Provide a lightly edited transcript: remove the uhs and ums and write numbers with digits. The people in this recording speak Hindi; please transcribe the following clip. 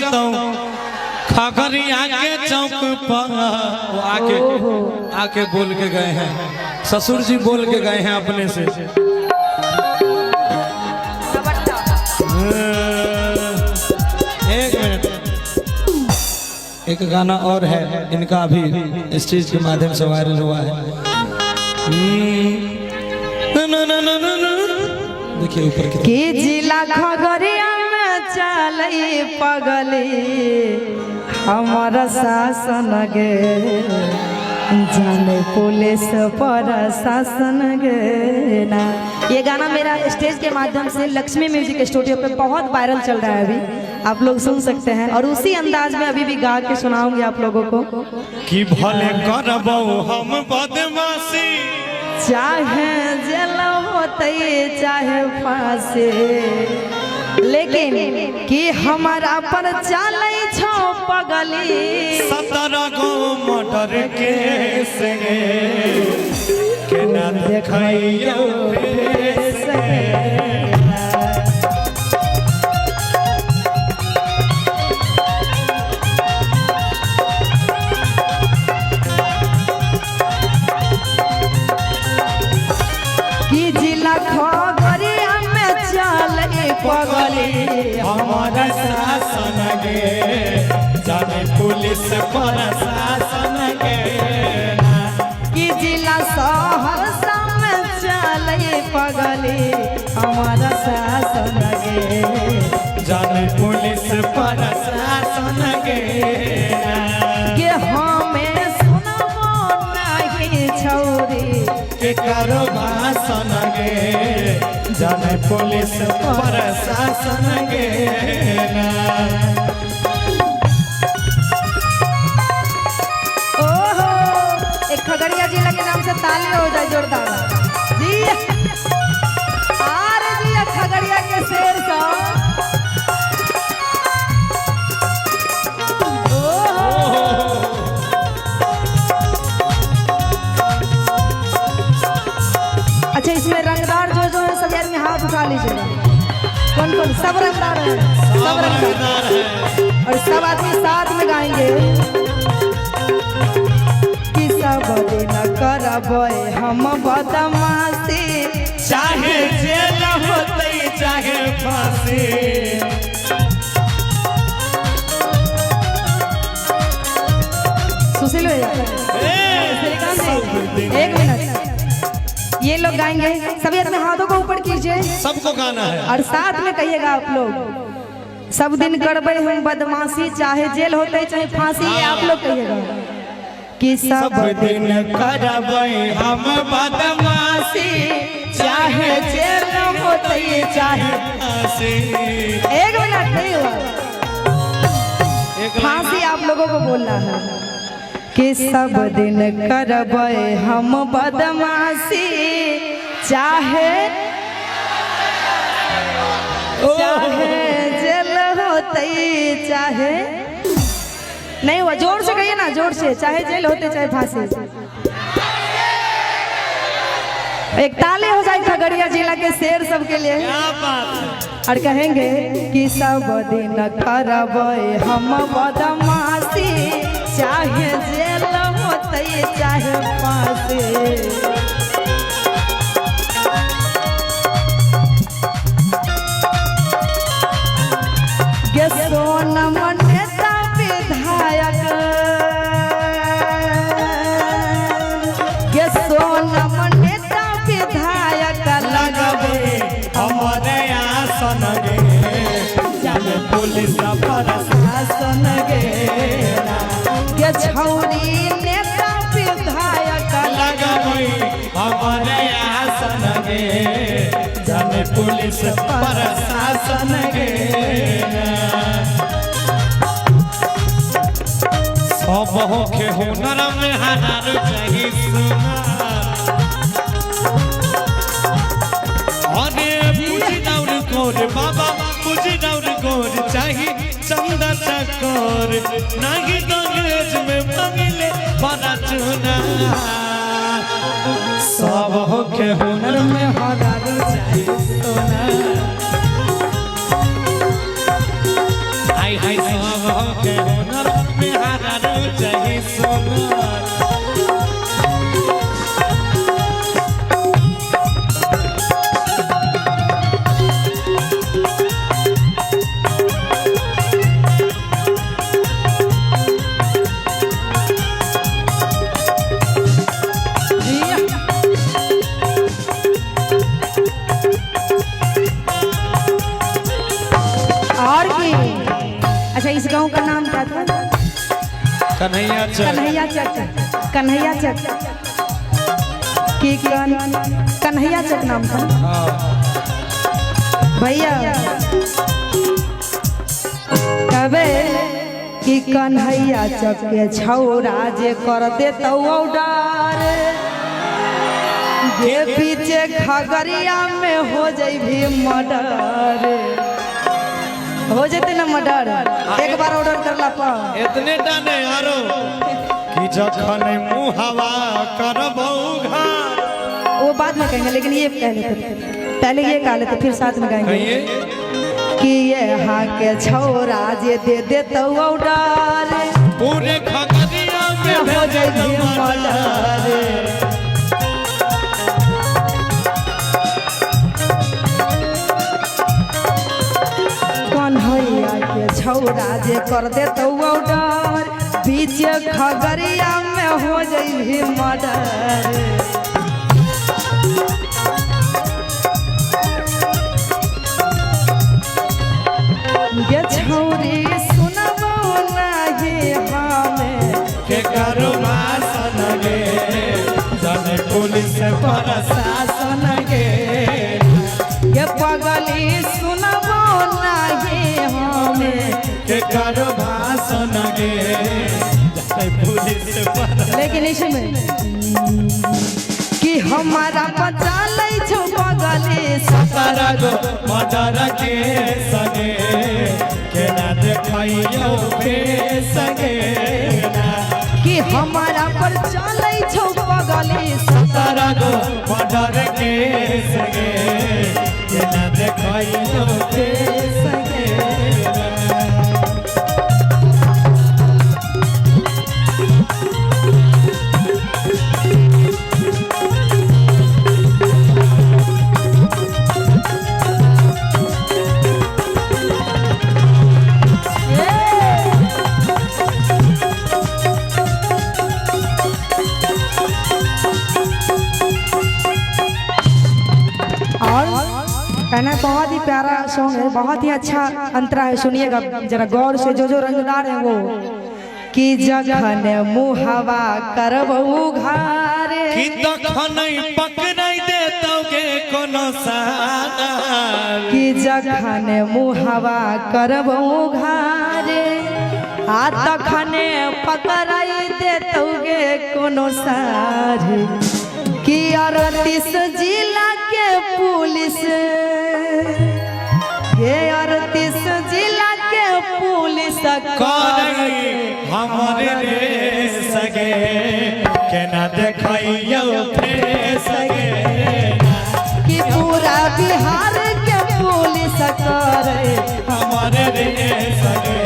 तो खगड़िया के चौक पर वो आके बोल के गए हैं, ससुर जी बोल के गए हैं अपने से। एक मिनट, एक गाना और है इनका अभी स्टेज के माध्यम से वायरल हुआ है। देखिए ऊपर की जिला खगड़िया में चले पगली हमारा शासन गे, जाने पुलिस पर शासन गे ना। ये गाना मेरा स्टेज के माध्यम से लक्ष्मी म्यूजिक स्टूडियो पे बहुत वायरल चल रहा है, अभी आप लोग सुन सकते हैं। और उसी अंदाज में अभी भी गा के सुनाऊंगी आप लोगों को। कि भले करबो हम बदमाशी, चाहे जेल होते चाहे फांसी, लेकिन कि हमारा पर चले छो पगली 17 गो मर्डर केस के ना देखैयो फेस कि जिला खगड़िया में चले पगली हमारा शासन गे, जाने पुलिस प्रशासन गे। कि जिला सहरसा में चले पगली हमारा शासन गे, जाने पुलिस प्रशासन गे। कि हमें सुनबो नहीं छौरी के करो भाषण गे, जाने पुलिस प्रशासन गे। ओहो, एक खगड़िया जिला के नाम से ताली हो जाए जोरदार जी। अरे जी खगड़िया के शेर का अच्छा, इसमें रंगदार जो है सब यार में हाथ उठा लीजिएगा। कौन कौन? सब रंगदार है, सब रंगदार है। और सब आदमी साथ में गाएंगे कि सब दिन करबे हम बदमाशी, चाहे जेल होते चाहे फांसी। सुशील भैया एक मिनट, ये लोग गाएंगे, सभी अपने हाथों को ऊपर कीजिए, सबको गाना है और साथ में कहिएगा आप लोग, सब दिन करबे हम बदमाशी, चाहे जेल होते चाहे फांसी। ये आप लोग कहिएगा कि सब दिन करबे हम बदमाशी, चाहे जेल होते चाहे फांसी। एक मिनट नहीं हुआ, फांसी आप लोगों को बोलना है कि सब दिन करबे हम बदमाशी, चाहे जेल होते चाहे नहीं हुआ, जोर से कहिए ना, जोर से, चाहे जेल होते चाहे फांसी। एक ताली हो जाए खगड़िया जिला के शेर सबके लिए। और कहेंगे कि सब दिन करबे हम बदमाशी, चाहे जेल होते चाहे फांसी। गे सोनम नेता विधायक, गे सोनम नेता विधायक लगबे हमारे आसन गे, जाने पुलिस प्रशासन गे। के छौरी नेता विधायक लगबे हमारे आसन गे, जाने पुलिस प्रशासन गे। सब होके हुनर में हार चाहिए सुना, अरे पूजी दौड़ गोर बाबा, पूजी दौड़ गोर चाहिए चंदा चकोर, नहीं दहेज में मिले बड़ा चुना। सब होके हुनर में हार चाहिए सोना, आई हाय सब के हुनर में हारा चाही सोनार और की अच्छा इस गांव का नाम क्या था? कन्हैया चक कन्हैया चक। कन्हैया चक की कन्हैया चक नाम था भैया। कबे कि कन्हैया चक के छौरा जे कर दे तो डार के पीछे खगड़िया में हो जाई भी मर्डर। हो जेते ना मर्डर एक बार ऑर्डर करला पर इतने टाने आरो कि जखन मुँह हवा करबौ घार। वो बाद में कहेंगे लेकिन ये कह लेते पहले ये गा लेते फिर साथ में गाएंगे कि ये हाँ के छौरा जे दे दे तो ऑर्डर पूरे खगड़िया में हो जाई भी मर्डर। कन्हैया के छौरा जे कर दे तो ऑर्डर बीच खगड़िया में हो जाई भी मर्डर। ये छौरी सुनबो नाही हमें के कारोबार सनगे जाने पुलिस प्रशासन गे ये पगली सुनबो नाही हमें के कारोबार सनगे जाने पुलिस प्रशासन। लेकिन इसमें कि हमारा बचा ले छो पगली सारा गो मर्डर के सगे केना देखैयो पे सगे कि हमारा पर चले छो पगली सारा गो मर्डर के सगे केना देखैयो पे सगे। गाना बहुत ही प्यारा सॉन्ग है, बहुत ही अच्छा अंतरा है, सुनिएगा जरा गौर से। जो रंगदार है वो कि जखन मुहवा करबू घारे कि तखन पकड़ाई देतौगे कोनो साना कि जखन मुहवा करबू घारे आ तखने पकड़ाई देतौगे कोनो सारे कि 38 जिला के पुलिस ये 38 जिला के पुलिस करई हमरे रे सगे केना देखैयो फे सगे कि पूरा बिहार के पुलिस करे हमरे रे सगे